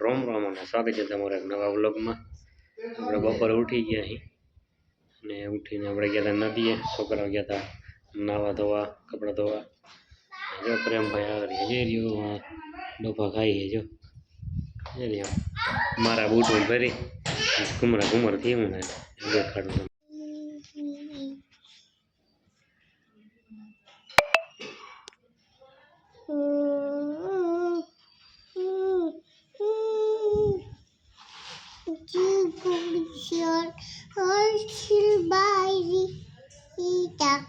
રોમ રોમ અને સ્વાગત છે તમારા એક નવા વ્લોગમાં। આપણે બપોરે ઉઠી ગયા અહીં અને ઉઠીને આપણે ગયા હતા નદીએ, છોકરાઓ ગયા હતા નાવા ધોવા, કપડાં ધોવા। જો પ્રેમભાઈ આગળ જે રહ્યો ડોફા ખાઈ છે, જો જે રહ્યો મારા બૂટ ભરી ઘુમરા ઘુમર થયું ને દેખાડું।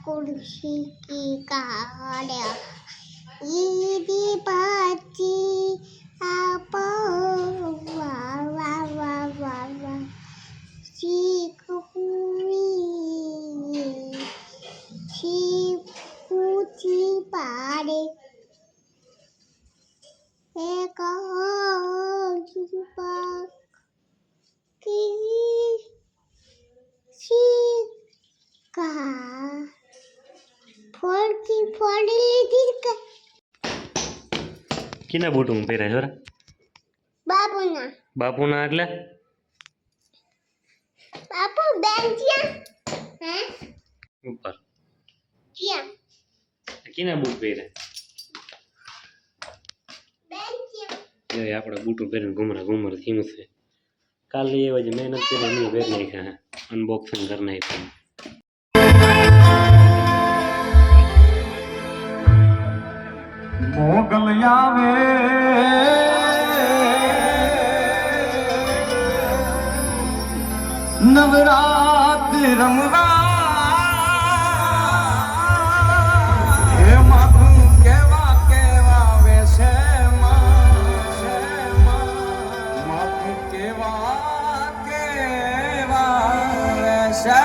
kursi ki kada ini pati apa wa wa wa wa wa si kuri si kuci pare eka jumpa ki si ka किना बूट में पहरा छोरा बापूना એટલે बापू बेंचिया हैं ऊपर किया किना बूट पहरा बेंचिया ये આપણે બૂટ પહેરીને ઘુમર થીમ છે। કાલે એ વજે મહેનત કરીને પહેર નાખ્યા, અનબોક્સિંગ કરી નાખ્યું। મોગલ આવે નવરાત રમવા હે માથું કેવા કેવા વેશે માથું કેવા કેવા વેશે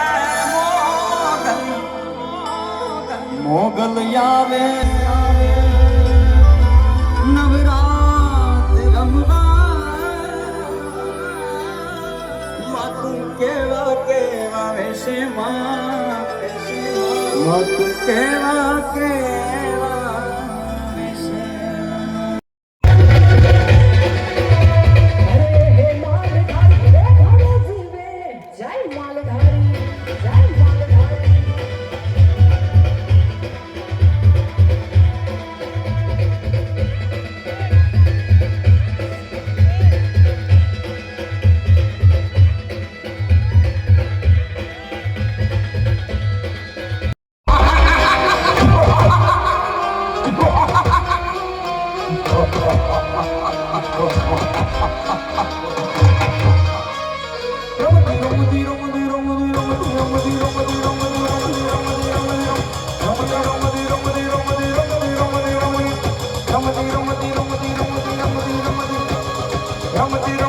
મોગલ આવે નવરાત રમવા માથું કેવા કેવા વેશે માથું કેવા કેવા વેશે હે માલધારી રે ઘાડો જીવે જય માલધારી જય માલધારી। Ramadi